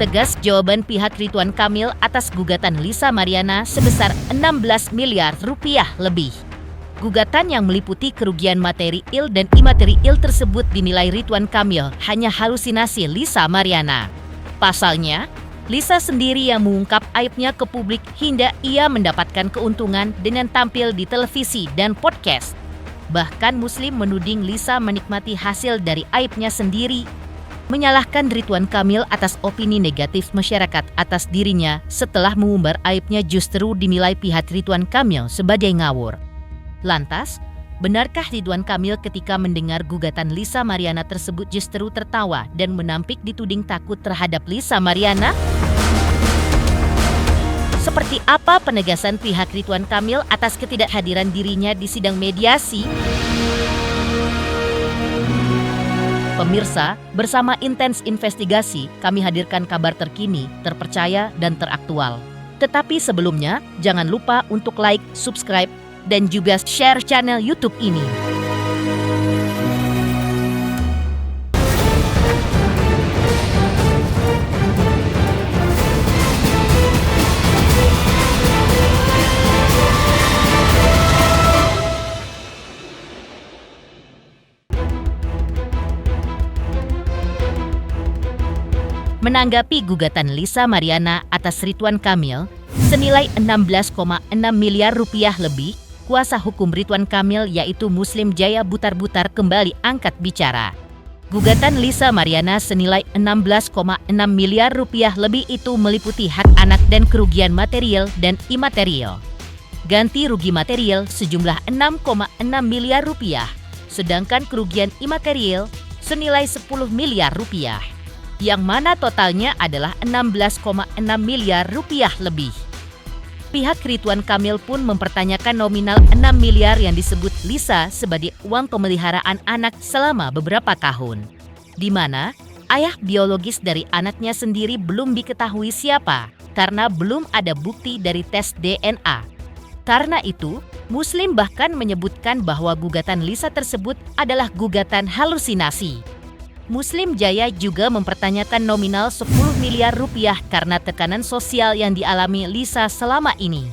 Tegas jawaban pihak Ridwan Kamil atas gugatan Lisa Mariana sebesar 16 miliar rupiah lebih. Gugatan yang meliputi kerugian material dan imaterial tersebut dinilai Ridwan Kamil hanya halusinasi Lisa Mariana. Pasalnya, Lisa sendiri yang mengungkap aibnya ke publik hingga ia mendapatkan keuntungan dengan tampil di televisi dan podcast. Bahkan Muslim menuding Lisa menikmati hasil dari aibnya sendiri, menyalahkan Ridwan Kamil atas opini negatif masyarakat atas dirinya setelah mengumbar aibnya justru dinilai pihak Ridwan Kamil sebagai ngawur. Lantas, benarkah Ridwan Kamil ketika mendengar gugatan Lisa Mariana tersebut justru tertawa dan menampik dituding takut terhadap Lisa Mariana? Seperti apa penegasan pihak Ridwan Kamil atas ketidakhadiran dirinya di sidang mediasi? Pemirsa, bersama Intens Investigasi, kami hadirkan kabar terkini, terpercaya, dan teraktual. Tetapi sebelumnya, jangan lupa untuk like, subscribe, dan juga share channel YouTube ini. Menanggapi gugatan Lisa Mariana atas Ridwan Kamil senilai 16,6 miliar rupiah lebih, kuasa hukum Ridwan Kamil yaitu Muslim Jaya Butar-Butar kembali angkat bicara. Gugatan Lisa Mariana senilai 16,6 miliar rupiah lebih itu meliputi hak anak dan kerugian material dan imaterial. Ganti rugi material sejumlah 6,6 miliar rupiah, sedangkan kerugian imaterial senilai 10 miliar rupiah. Yang mana totalnya adalah 16,6 miliar rupiah lebih. Pihak Ridwan Kamil pun mempertanyakan nominal 6 miliar yang disebut Lisa sebagai uang pemeliharaan anak selama beberapa tahun, di mana ayah biologis dari anaknya sendiri belum diketahui siapa karena belum ada bukti dari tes DNA. Karena itu, Muslim bahkan menyebutkan bahwa gugatan Lisa tersebut adalah gugatan halusinasi. Muslim Jaya juga mempertanyakan nominal 10 miliar rupiah karena tekanan sosial yang dialami Lisa selama ini.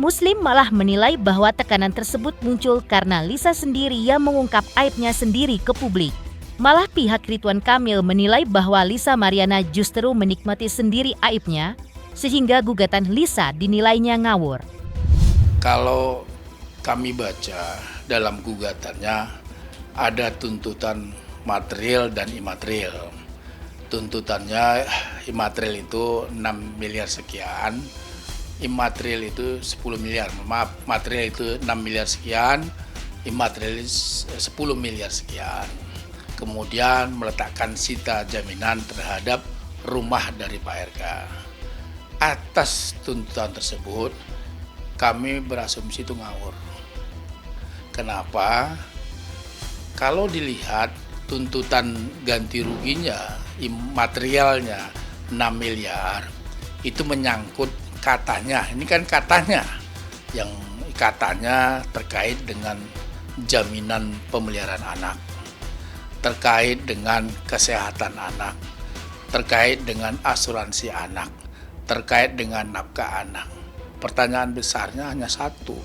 Muslim malah menilai bahwa tekanan tersebut muncul karena Lisa sendiri yang mengungkap aibnya sendiri ke publik. Malah pihak Ridwan Kamil menilai bahwa Lisa Mariana justru menikmati sendiri aibnya, sehingga gugatan Lisa dinilainya ngawur. Kalau kami baca dalam gugatannya ada tuntutan material dan imaterial. Tuntutannya imaterial itu 6 miliar sekian, imaterial itu 10 miliar. Maaf, material itu 6 miliar sekian, imaterial 10 miliar sekian. Kemudian meletakkan sita jaminan terhadap rumah dari Pak RK. Atas tuntutan tersebut, kami berasumsi itu ngawur. Kenapa? Kalau dilihat tuntutan ganti ruginya, materialnya 6 miliar, itu menyangkut katanya, ini kan katanya, yang katanya terkait dengan jaminan pemeliharaan anak, terkait dengan kesehatan anak, terkait dengan asuransi anak, terkait dengan nafkah anak. Pertanyaan besarnya hanya satu,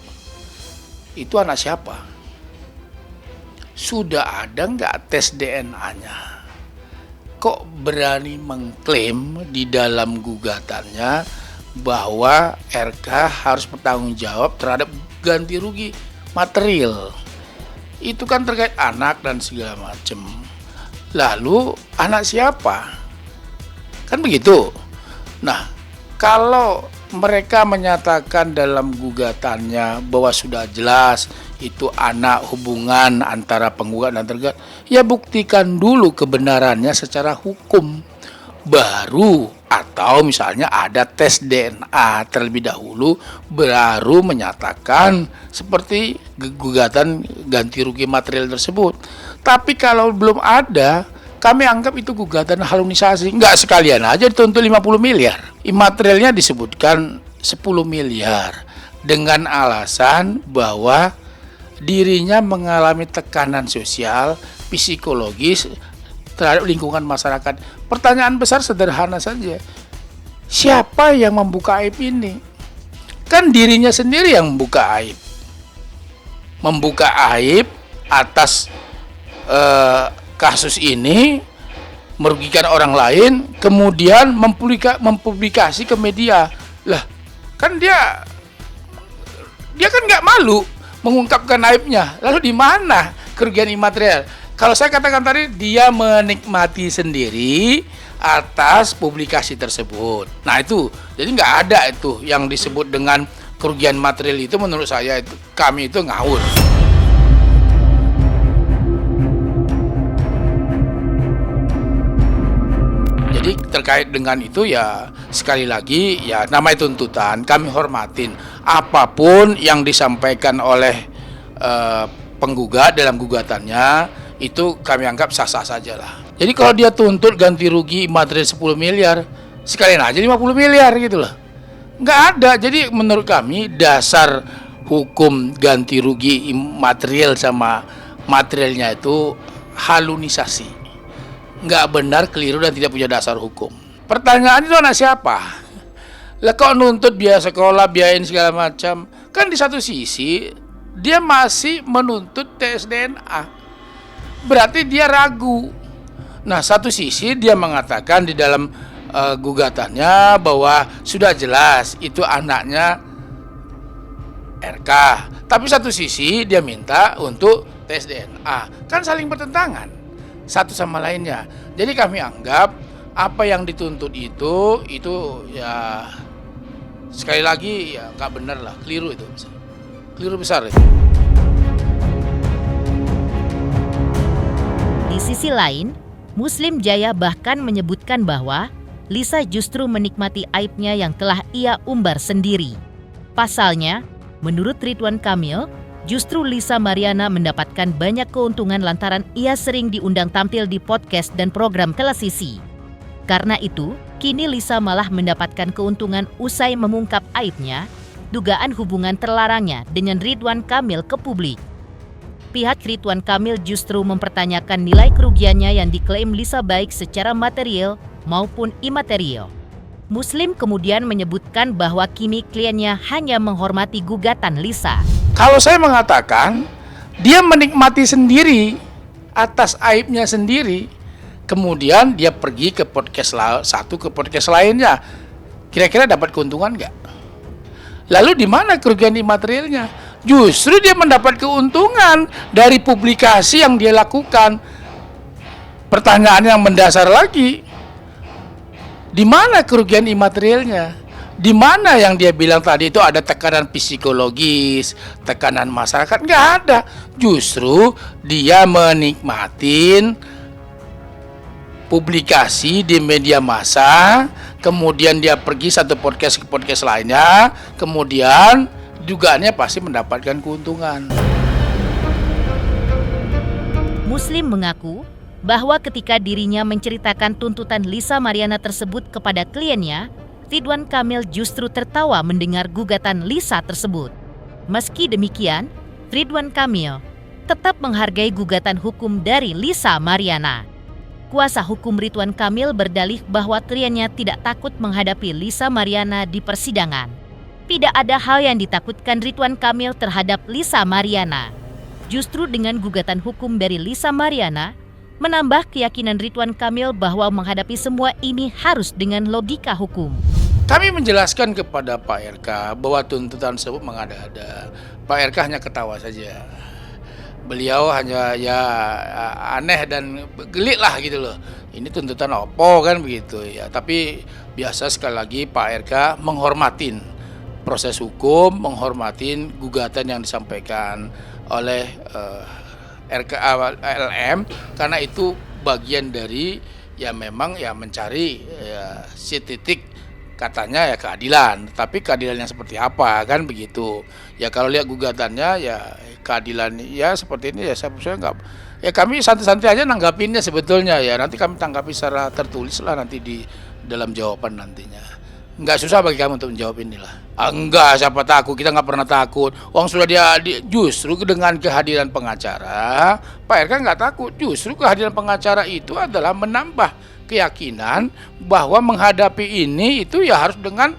itu anak siapa? Sudah ada nggak tes DNA-nya? Kok berani mengklaim di dalam gugatannya bahwa RK harus bertanggung jawab terhadap ganti rugi material? Itu kan terkait anak dan segala macam. Lalu anak siapa? Kan begitu. Nah, kalau mereka menyatakan dalam gugatannya bahwa sudah jelas itu anak hubungan antara penggugat dan tergugat, ya buktikan dulu kebenarannya secara hukum. Baru atau misalnya ada tes DNA terlebih dahulu baru menyatakan seperti gugatan ganti rugi material tersebut. Tapi kalau belum ada, kami anggap itu gugatan halusinasi. Enggak, sekalian aja dituntut 50 miliar. Imaterialnya disebutkan 10 miliar dengan alasan bahwa dirinya mengalami tekanan sosial, psikologis terhadap lingkungan masyarakat. Pertanyaan besar sederhana saja. Siapa yang membuka aib ini? Kan dirinya sendiri yang membuka aib. Membuka aib atas kasus ini, merugikan orang lain, kemudian mempublikasi ke media. Lah, kan dia kan nggak malu mengungkapkan aibnya. Lalu di mana kerugian imaterial? Kalau saya katakan tadi, dia menikmati sendiri atas publikasi tersebut. Nah itu, jadi nggak ada itu yang disebut dengan kerugian material. Itu menurut saya, kami itu ngawur. Jadi terkait dengan itu ya, sekali lagi ya, namanya tuntutan, kami hormatin apapun yang disampaikan oleh penggugat dalam gugatannya, itu kami anggap sah-sah saja lah. Jadi kalau dia tuntut ganti rugi material 10 miliar, sekalian aja 50 miliar gitu loh. Nggak ada. Jadi menurut kami dasar hukum ganti rugi material sama materialnya itu halunisasi. Nggak benar, keliru, dan tidak punya dasar hukum. Pertanyaan itu anak siapa? Lah kok nuntut biaya sekolah, biayain segala macam. Kan di satu sisi dia masih menuntut tes DNA. Berarti dia ragu. Nah, satu sisi dia mengatakan di dalam gugatannya bahwa sudah jelas itu anaknya RK. Tapi satu sisi dia minta untuk tes DNA. Kan saling bertentangan satu sama lainnya. Jadi kami anggap apa yang dituntut itu ya sekali lagi ya nggak benar lah, keliru itu. Keliru besar itu. Di sisi lain, Muslim Jaya bahkan menyebutkan bahwa Lisa justru menikmati aibnya yang telah ia umbar sendiri. Pasalnya, menurut Ridwan Kamil, justru Lisa Mariana mendapatkan banyak keuntungan lantaran ia sering diundang tampil di podcast dan program televisi. Karena itu, kini Lisa malah mendapatkan keuntungan usai mengungkap aibnya, dugaan hubungan terlarangnya dengan Ridwan Kamil ke publik. Pihak Ridwan Kamil justru mempertanyakan nilai kerugiannya yang diklaim Lisa baik secara material maupun imaterial. Muslim kemudian menyebutkan bahwa kini kliennya hanya menghormati gugatan Lisa. Kalau saya mengatakan, dia menikmati sendiri atas aibnya sendiri, kemudian dia pergi ke podcast satu ke podcast lainnya, kira-kira dapat keuntungan nggak? Lalu di mana kerugian imaterialnya? Justru dia mendapat keuntungan dari publikasi yang dia lakukan. Pertanyaan yang mendasar lagi, di mana kerugian imaterialnya? Di mana yang dia bilang tadi itu ada tekanan psikologis, tekanan masyarakat? Nggak ada. Justru dia menikmatin publikasi di media massa, kemudian dia pergi satu podcast ke podcast lainnya, kemudian dugaannya pasti mendapatkan keuntungan. Muslim mengaku bahwa ketika dirinya menceritakan tuntutan Lisa Mariana tersebut kepada kliennya, Ridwan Kamil justru tertawa mendengar gugatan Lisa tersebut. Meski demikian, Ridwan Kamil tetap menghargai gugatan hukum dari Lisa Mariana. Kuasa hukum Ridwan Kamil berdalih bahwa kliennya tidak takut menghadapi Lisa Mariana di persidangan. Tidak ada hal yang ditakutkan Ridwan Kamil terhadap Lisa Mariana. Justru dengan gugatan hukum dari Lisa Mariana, menambah keyakinan Ridwan Kamil bahwa menghadapi semua ini harus dengan logika hukum. Kami menjelaskan kepada Pak RK bahwa tuntutan tersebut mengada-ada. Pak RK hanya ketawa saja. Beliau hanya ya aneh dan gelik lah gitu loh. Ini tuntutan opo kan begitu ya. Tapi biasa sekali lagi Pak RK menghormatin proses hukum, menghormatin gugatan yang disampaikan oleh LM, karena itu bagian dari ya memang ya mencari ya, si titik katanya ya keadilan, tapi keadilan yang seperti apa kan begitu ya. Kalau lihat gugatannya ya keadilan ya seperti ini ya, saya nggak ya, kami santai-santai aja nanggapinnya sebetulnya ya. Nanti kami tanggapi secara tertulis lah nanti di dalam jawaban nantinya. Nggak susah bagi kamu untuk menjawab inilah. Enggak, siapa takut? Kita nggak pernah takut. Uang sudah justru dengan kehadiran pengacara, Pak RK nggak takut. Justru kehadiran pengacara itu adalah menambah keyakinan bahwa menghadapi ini itu ya harus dengan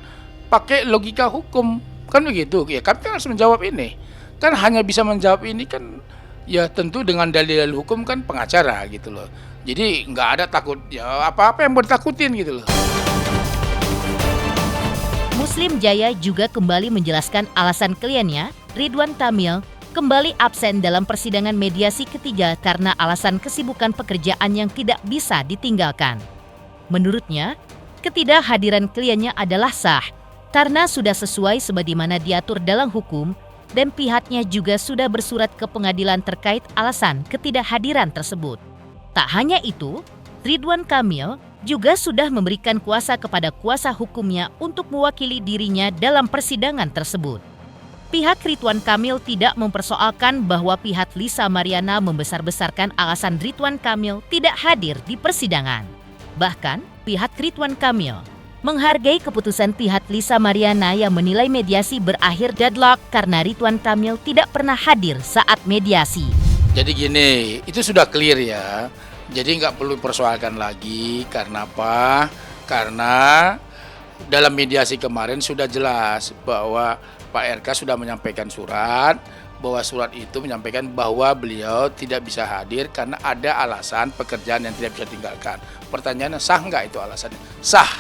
pakai logika hukum. Kan begitu. Ya, kami kan harus menjawab ini. Kan hanya bisa menjawab ini kan ya tentu dengan dalil-dalil hukum kan pengacara gitu loh. Jadi nggak ada takut ya apa-apa yang mau ditakutin gitu loh. Muslim Jaya juga kembali menjelaskan alasan kliennya, Ridwan Kamil, kembali absen dalam persidangan mediasi ketiga karena alasan kesibukan pekerjaan yang tidak bisa ditinggalkan. Menurutnya, ketidakhadiran kliennya adalah sah karena sudah sesuai sebagaimana diatur dalam hukum dan pihaknya juga sudah bersurat ke pengadilan terkait alasan ketidakhadiran tersebut. Tak hanya itu, Ridwan Kamil juga sudah memberikan kuasa kepada kuasa hukumnya untuk mewakili dirinya dalam persidangan tersebut. Pihak Ridwan Kamil tidak mempersoalkan bahwa pihak Lisa Mariana membesar-besarkan alasan Ridwan Kamil tidak hadir di persidangan. Bahkan, pihak Ridwan Kamil menghargai keputusan pihak Lisa Mariana yang menilai mediasi berakhir deadlock karena Ridwan Kamil tidak pernah hadir saat mediasi. Jadi gini, itu sudah clear ya. Jadi nggak perlu dipersoalkan lagi. Karena apa? Karena dalam mediasi kemarin sudah jelas bahwa Pak RK sudah menyampaikan surat, bahwa surat itu menyampaikan bahwa beliau tidak bisa hadir karena ada alasan pekerjaan yang tidak bisa tinggalkan. Pertanyaannya, sah nggak itu alasannya? Sah.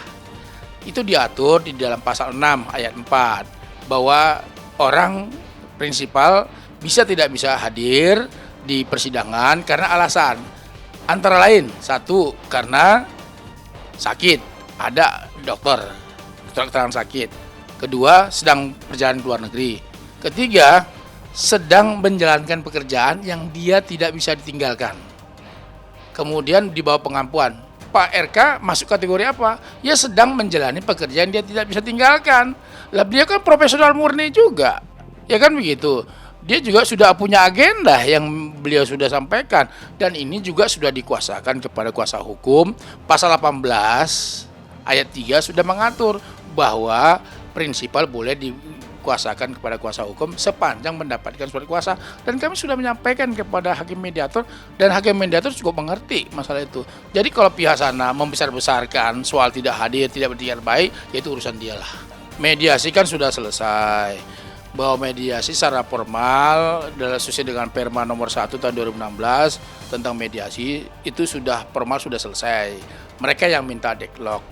Itu diatur di dalam pasal 6 ayat 4 bahwa orang prinsipal tidak bisa hadir di persidangan karena alasan antara lain, satu, karena sakit, ada dokter keterangan sakit. Kedua, sedang perjalanan ke luar negeri. Ketiga, sedang menjalankan pekerjaan yang dia tidak bisa ditinggalkan. Kemudian di bawah pengampuan. Pak RK masuk kategori apa? Ya sedang menjalani pekerjaan dia tidak bisa tinggalkan. Lah beliau kan profesional murni juga. Ya kan begitu. Dia juga sudah punya agenda yang beliau sudah sampaikan. Dan ini juga sudah dikuasakan kepada kuasa hukum. Pasal 18 ayat 3 sudah mengatur bahwa prinsipal boleh dikuasakan kepada kuasa hukum sepanjang mendapatkan surat kuasa. Dan kami sudah menyampaikan kepada hakim mediator. Dan hakim mediator cukup mengerti masalah itu. Jadi kalau pihak sana membesar-besarkan soal tidak hadir, tidak bertindak baik, ya itu urusan dialah. Mediasi kan sudah selesai. Bahwa mediasi secara formal sesuai dengan Perma nomor 1 tahun 2016 tentang mediasi itu sudah formal, sudah selesai. Mereka yang minta deadlock.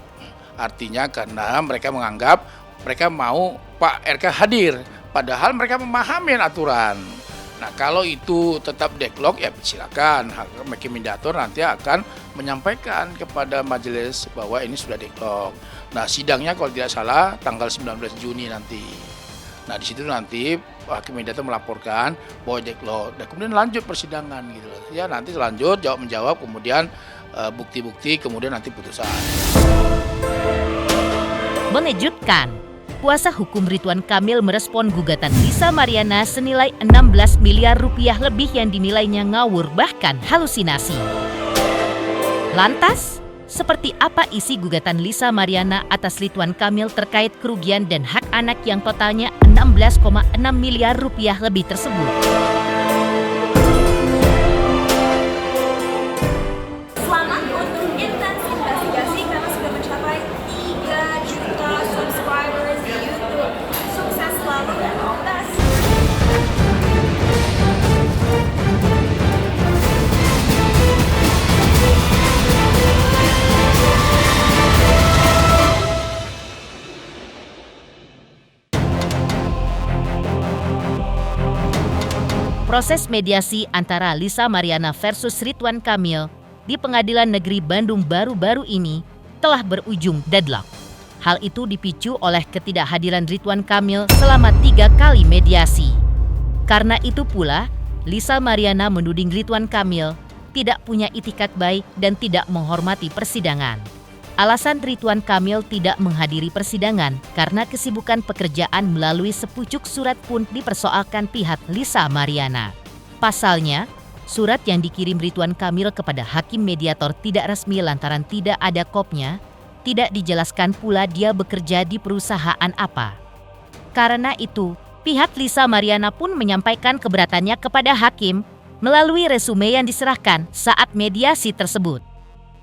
Artinya karena mereka menganggap mereka mau Pak RK hadir, padahal mereka memahami aturan. Nah, kalau itu tetap deadlock ya silakan hakim mediator nanti akan menyampaikan kepada majelis bahwa ini sudah deadlock. Nah, sidangnya kalau tidak salah tanggal 19 Juni nanti. Nah, di situ nanti hakim mediator melaporkan bahwa deadlock dan kemudian lanjut persidangan gitu. Ya, nanti lanjut jawab menjawab, kemudian bukti-bukti, kemudian nanti putusan. Mengejutkan, kuasa hukum Ridwan Kamil merespon gugatan Lisa Mariana senilai 16 miliar rupiah lebih yang dinilainya ngawur bahkan halusinasi. Lantas, seperti apa isi gugatan Lisa Mariana atas Ridwan Kamil terkait kerugian dan hak anak yang totalnya 16,6 miliar rupiah lebih tersebut? Selamat untuk Intens Investigasi karena sudah mencapai 3 juta subscribers di YouTube. Sukses selalu dan all the best. Proses mediasi antara Lisa Mariana versus Ridwan Kamil di Pengadilan Negeri Bandung baru-baru ini telah berujung deadlock. Hal itu dipicu oleh ketidakhadiran Ridwan Kamil selama 3 kali mediasi. Karena itu pula, Lisa Mariana menuding Ridwan Kamil tidak punya itikat baik dan tidak menghormati persidangan. Alasan Ridwan Kamil tidak menghadiri persidangan karena kesibukan pekerjaan melalui sepucuk surat pun dipersoalkan pihak Lisa Mariana. Pasalnya, surat yang dikirim Ridwan Kamil kepada hakim mediator tidak resmi lantaran tidak ada kopnya tidak dijelaskan pula dia bekerja di perusahaan apa. Karena itu, pihak Lisa Mariana pun menyampaikan keberatannya kepada hakim melalui resume yang diserahkan saat mediasi tersebut.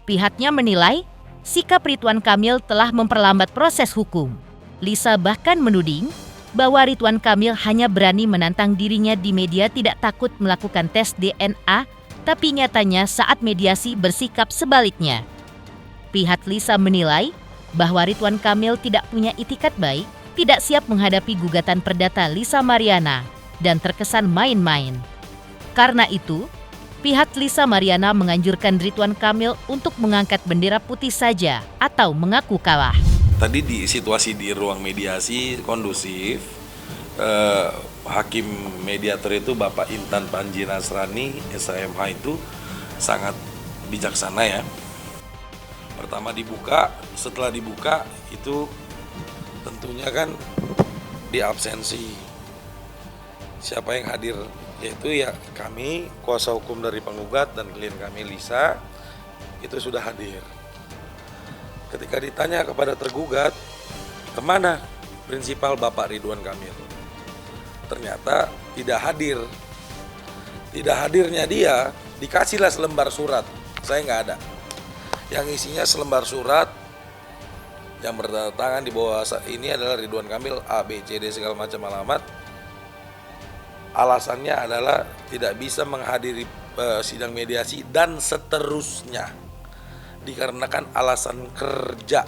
Pihaknya menilai sikap Ridwan Kamil telah memperlambat proses hukum. Lisa bahkan menuding bahwa Ridwan Kamil hanya berani menantang dirinya di media tidak takut melakukan tes DNA, tapi nyatanya saat mediasi bersikap sebaliknya. Pihak Lisa menilai bahwa Ridwan Kamil tidak punya itikat baik, tidak siap menghadapi gugatan perdata Lisa Mariana, dan terkesan main-main. Karena itu, pihak Lisa Mariana menganjurkan Ridwan Kamil untuk mengangkat bendera putih saja atau mengaku kalah. Tadi di situasi di ruang mediasi kondusif, hakim mediator itu Bapak Intan Panji Nasrani, SHMH itu sangat bijaksana ya. Pertama dibuka, setelah dibuka itu tentunya kan diabsensi. Siapa yang hadir? Yaitu ya kami, kuasa hukum dari penggugat dan klien kami Lisa, itu sudah hadir. Ketika ditanya kepada tergugat, kemana prinsipal Bapak Ridwan Kamil? Ternyata tidak hadir. Tidak hadirnya dia, dikasihlah selembar surat. Saya nggak ada. Yang isinya selembar surat yang bertangan di bawah ini adalah Ridwan Kamil A, B, C, D segala macam alamat. Alasannya adalah tidak bisa menghadiri sidang mediasi dan seterusnya dikarenakan alasan kerja.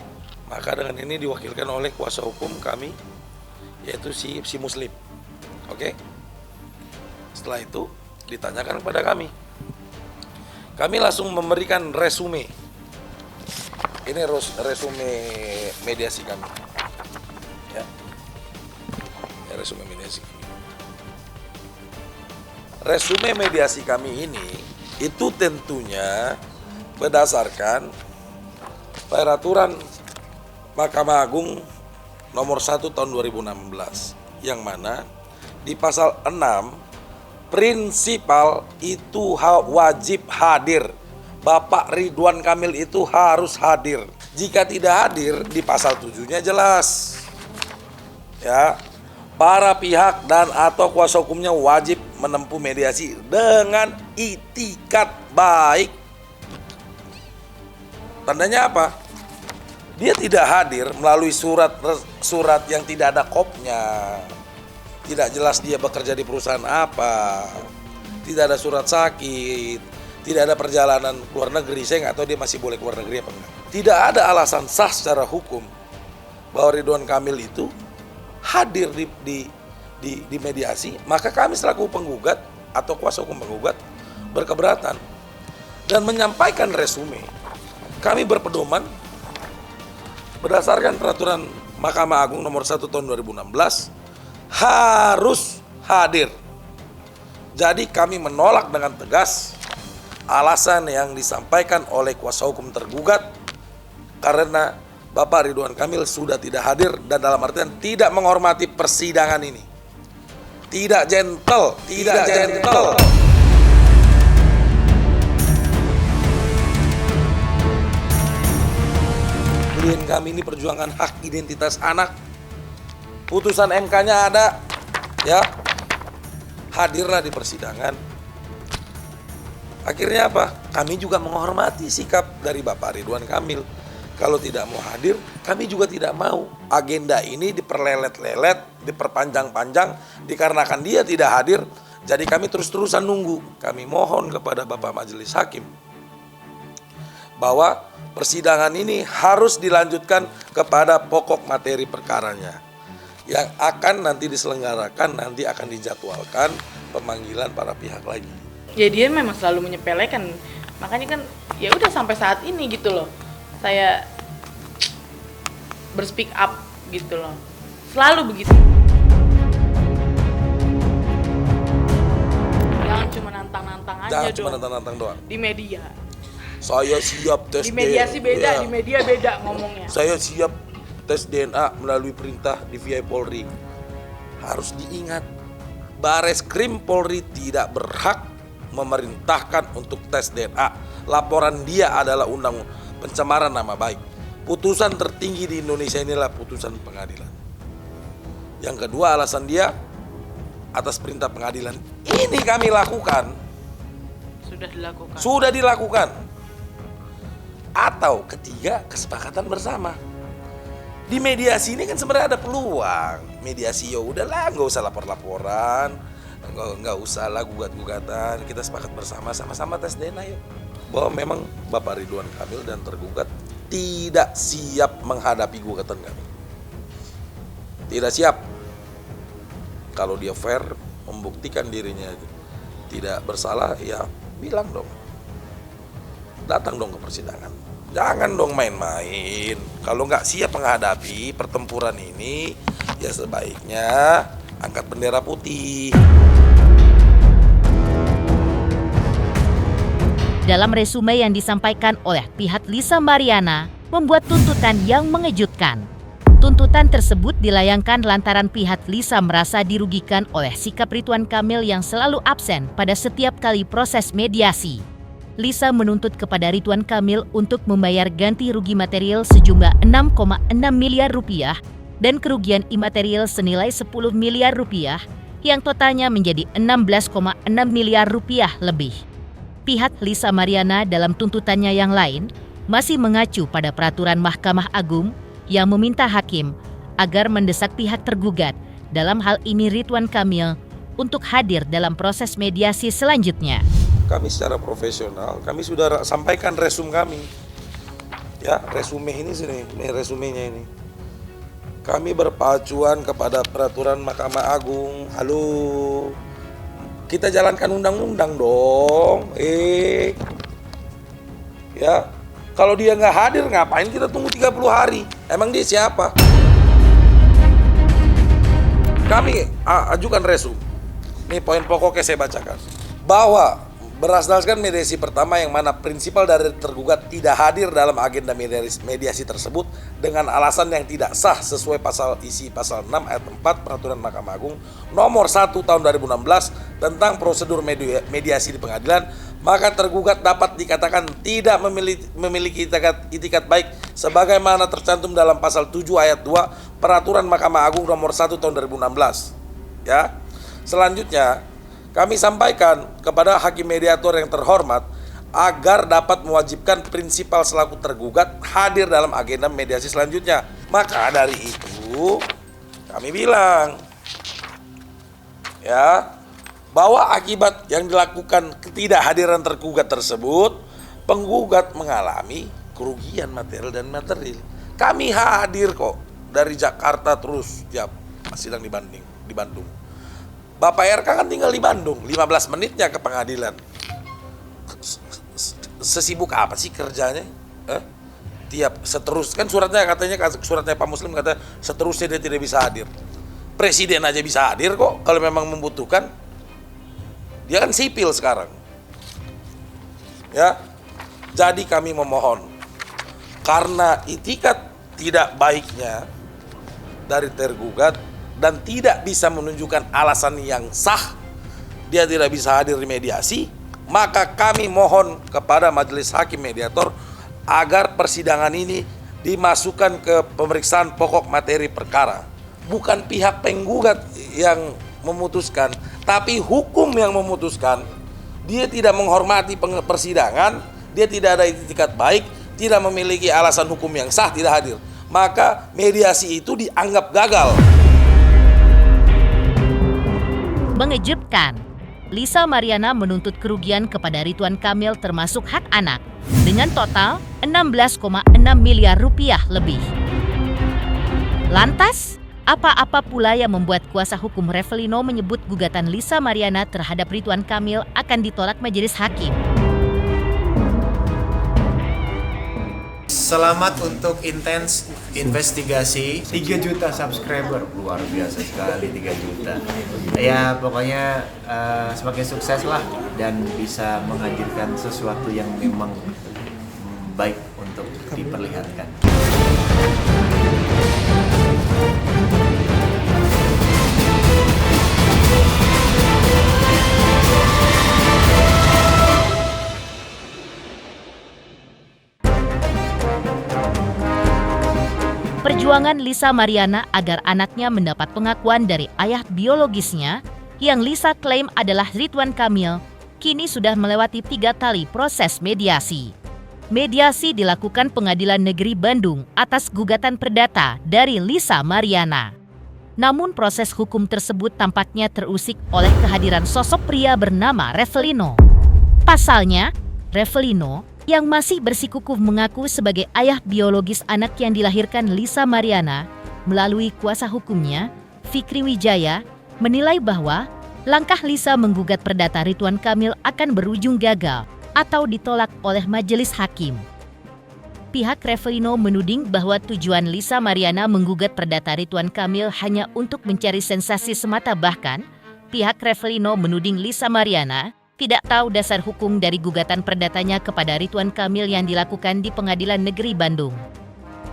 Maka dengan ini diwakilkan oleh kuasa hukum kami, yaitu si Muslim. Oke. Setelah itu ditanyakan kepada kami. Kami langsung memberikan resume. Ini resume mediasi kami. Ya. Resume mediasi kami. Resume mediasi kami ini itu tentunya berdasarkan peraturan Mahkamah Agung nomor 1 tahun 2016 yang mana di pasal 6 prinsipal itu wajib hadir. Bapak Ridwan Kamil itu harus hadir. Jika tidak hadir di pasal 7-nya jelas. Ya, para pihak dan atau kuasa hukumnya wajib menempuh mediasi dengan itikat baik. Tandanya apa? Dia tidak hadir melalui surat yang tidak ada kopnya. Tidak jelas dia bekerja di perusahaan apa. Tidak ada surat sakit. Tidak ada perjalanan keluar negeri. Saya nggak tahu dia masih boleh keluar negeri apa enggak. Tidak ada alasan sah secara hukum bahwa Ridwan Kamil itu hadir di mediasi. Maka kami selaku penggugat atau kuasa hukum penggugat berkeberatan dan menyampaikan resume. Kami berpedoman berdasarkan peraturan Mahkamah Agung nomor 1 tahun 2016 harus hadir. Jadi kami menolak dengan tegas alasan yang disampaikan oleh kuasa hukum tergugat karena Bapak Ridwan Kamil sudah tidak hadir dan dalam artian tidak menghormati persidangan ini. Tidak gentle. Klien kami ini perjuangan hak identitas anak. Putusan MK-nya ada, ya. Hadirlah di persidangan. Akhirnya apa? Kami juga menghormati sikap dari Bapak Ridwan Kamil. Kalau tidak mau hadir, kami juga tidak mau agenda ini diperlelet-lelet, diperpanjang-panjang, dikarenakan dia tidak hadir. Jadi kami terus-terusan nunggu. Kami mohon kepada Bapak Majelis Hakim bahwa persidangan ini harus dilanjutkan kepada pokok materi perkaranya. Yang akan nanti diselenggarakan, nanti akan dijadwalkan pemanggilan para pihak lagi. Ya dia memang selalu menyepelekan, makanya kan ya udah sampai saat ini gitu loh. Saya berspeak up gitu loh. Selalu begitu. Jangan cuma nantang-nantang aja Jangan dong. cuma nantang-nantang doang. Di media. Saya siap tes Di mediasi beda, ya. di media beda ngomongnya. Saya siap tes DNA melalui perintah DVI Polri. Harus diingat, Bareskrim Polri tidak berhak memerintahkan untuk tes DNA. Laporan dia adalah undang pencemaran nama baik. putusan tertinggi di Indonesia inilah putusan pengadilan. Yang kedua, alasan dia atas perintah pengadilan. Ini kami lakukan. Sudah dilakukan. Atau ketiga, kesepakatan bersama. Di mediasi ini kan sebenarnya ada peluang. Mediasi ya udahlah, nggak usah lapor-laporan, nggak usah lah gugat-gugatan. Kita sepakat bersama, sama-sama tes DNA yuk. Bahwa memang Bapak Ridwan Kamil dan tergugat tidak siap menghadapi gugatan kami. Tidak siap. Kalau dia fair, membuktikan dirinya tidak bersalah, ya bilang dong. Datang dong ke persidangan. Jangan dong main-main. Kalau nggak siap menghadapi pertempuran ini, ya sebaiknya angkat bendera putih. Dalam resume yang disampaikan oleh pihak Lisa Mariana, membuat tuntutan yang mengejutkan. Tuntutan tersebut dilayangkan lantaran pihak Lisa merasa dirugikan oleh sikap Ridwan Kamil yang selalu absen pada setiap kali proses mediasi. Lisa menuntut kepada Ridwan Kamil untuk membayar ganti rugi material sejumlah 6,6 miliar rupiah dan kerugian imaterial senilai 10 miliar rupiah yang totalnya menjadi 16,6 miliar rupiah lebih. Pihak Lisa Mariana dalam tuntutannya yang lain masih mengacu pada peraturan Mahkamah Agung yang meminta hakim agar mendesak pihak tergugat, dalam hal ini Ridwan Kamil, untuk hadir dalam proses mediasi selanjutnya. Kami secara profesional, kami sudah sampaikan resume kami. Ya, resume ini sini, resumenya ini. Kami berpacuan kepada peraturan Mahkamah Agung. Halo, kita jalankan undang-undang dong. Ya, kalau dia nggak hadir ngapain kita tunggu 30 hari? Emang dia siapa? Kami ajukan resume. Ini poin pokoknya saya bacakan. Bahwa berdasarkan mediasi pertama yang mana prinsipal dari tergugat tidak hadir dalam agenda mediasi tersebut dengan alasan yang tidak sah sesuai isi pasal 6 ayat 4 Peraturan Mahkamah Agung nomor 1 tahun 2016 tentang prosedur mediasi di pengadilan, maka tergugat dapat dikatakan tidak memiliki itikat baik sebagaimana tercantum dalam pasal 7 ayat 2 Peraturan Mahkamah Agung nomor 1 tahun 2016. Ya. Selanjutnya, kami sampaikan kepada hakim mediator yang terhormat agar dapat mewajibkan prinsipal selaku tergugat hadir dalam agenda mediasi selanjutnya. Maka dari itu kami bilang ya bahwa akibat yang dilakukan ketidakhadiran tergugat tersebut, penggugat mengalami kerugian material dan material. Kami hadir kok dari Jakarta terus tiap sidang di Bandung. Bapak RK kan tinggal di Bandung, 15 menitnya ke pengadilan. Sesibuk apa sih kerjanya? Kan suratnya Pak Muslim kata seterusnya dia tidak bisa hadir. Presiden aja bisa hadir kok kalau memang membutuhkan. Dia kan sipil sekarang. Ya. Jadi kami memohon karena itikat tidak baiknya dari tergugat dan tidak bisa menunjukkan alasan yang sah dia tidak bisa hadir di mediasi, maka kami mohon kepada majelis hakim mediator agar persidangan ini dimasukkan ke pemeriksaan pokok materi perkara. Bukan pihak penggugat yang memutuskan, tapi hukum yang memutuskan. Dia tidak menghormati persidangan, dia tidak ada itikat baik, tidak memiliki alasan hukum yang sah tidak hadir. Maka mediasi itu dianggap gagal. Mengejutkan, Lisa Mariana menuntut kerugian kepada Ridwan Kamil termasuk hak anak dengan total 16,6 miliar rupiah lebih. Lantas, apa-apa pula yang membuat kuasa hukum Revelino menyebut gugatan Lisa Mariana terhadap Ridwan Kamil akan ditolak majelis hakim? Selamat untuk intens investigasi 3 juta subscriber, luar biasa sekali 3 juta. Ya pokoknya semakin sukses lah dan bisa menghadirkan sesuatu yang memang baik untuk diperlihatkan. Perjuangan Lisa Mariana agar anaknya mendapat pengakuan dari ayah biologisnya yang Lisa klaim adalah Ridwan Kamil kini sudah melewati 3 kali proses mediasi. Mediasi dilakukan Pengadilan Negeri Bandung atas gugatan perdata dari Lisa Mariana. Namun proses hukum tersebut tampaknya terusik oleh kehadiran sosok pria bernama Revelino. Pasalnya, Revelino yang masih bersikukuh mengaku sebagai ayah biologis anak yang dilahirkan Lisa Mariana melalui kuasa hukumnya, Fikri Wijaya, menilai bahwa langkah Lisa menggugat perdata Ridwan Kamil akan berujung gagal atau ditolak oleh majelis hakim. Pihak Revelino menuding bahwa tujuan Lisa Mariana menggugat perdata Ridwan Kamil hanya untuk mencari sensasi semata, bahkan pihak Revelino menuding Lisa Mariana tidak tahu dasar hukum dari gugatan perdatanya kepada Ridwan Kamil yang dilakukan di Pengadilan Negeri Bandung.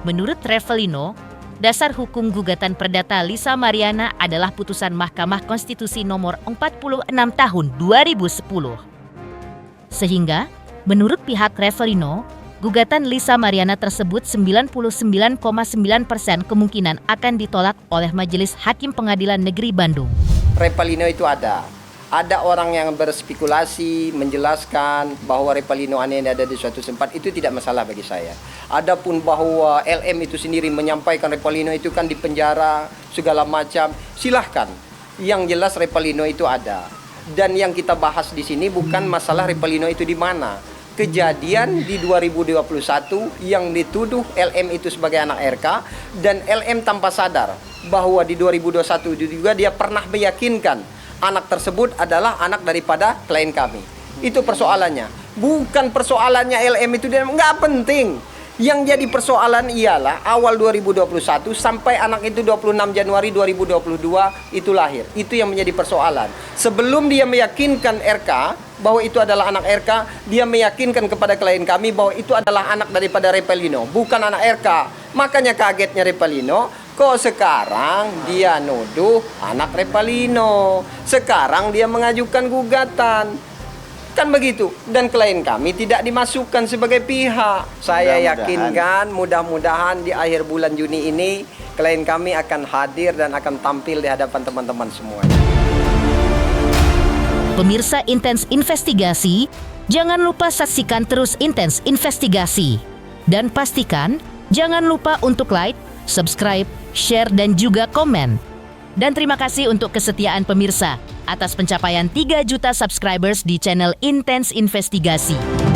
Menurut Revelino, dasar hukum gugatan perdata Lisa Mariana adalah putusan Mahkamah Konstitusi nomor 46 tahun 2010. Sehingga, menurut pihak Revelino, gugatan Lisa Mariana tersebut 99,9% kemungkinan akan ditolak oleh Majelis Hakim Pengadilan Negeri Bandung. Revelino itu ada orang yang berspekulasi menjelaskan bahwa Revelino ini ada di suatu tempat, itu tidak masalah bagi saya. Adapun bahwa LM itu sendiri menyampaikan Revelino itu kan di penjara segala macam, silahkan. Yang jelas Revelino itu ada. Dan yang kita bahas di sini bukan masalah Revelino itu di mana. Kejadian di 2021 yang dituduh LM itu sebagai anak RK, dan LM tanpa sadar bahwa di 2021 juga dia pernah meyakinkan anak tersebut adalah anak daripada klien kami. Itu persoalannya. Bukan persoalannya LM itu dia nggak penting. Yang jadi persoalan ialah awal 2021 sampai anak itu 26 Januari 2022 itu lahir. Itu yang menjadi persoalan. Sebelum dia meyakinkan RK bahwa itu adalah anak RK, dia meyakinkan kepada klien kami bahwa itu adalah anak daripada Revelino, bukan anak RK. Makanya kagetnya Revelino, kok sekarang dia nuduh anak Revelino. Sekarang dia mengajukan gugatan. Kan begitu. Dan klien kami tidak dimasukkan sebagai pihak. Saya yakinkan mudah-mudahan di akhir bulan Juni ini klien kami akan hadir dan akan tampil di hadapan teman-teman semua. Pemirsa Intens Investigasi, jangan lupa saksikan terus Intens Investigasi. Dan pastikan jangan lupa untuk like, subscribe, share, dan juga komen. Dan terima kasih untuk kesetiaan pemirsa atas pencapaian 3 juta subscribers di channel Intens Investigasi.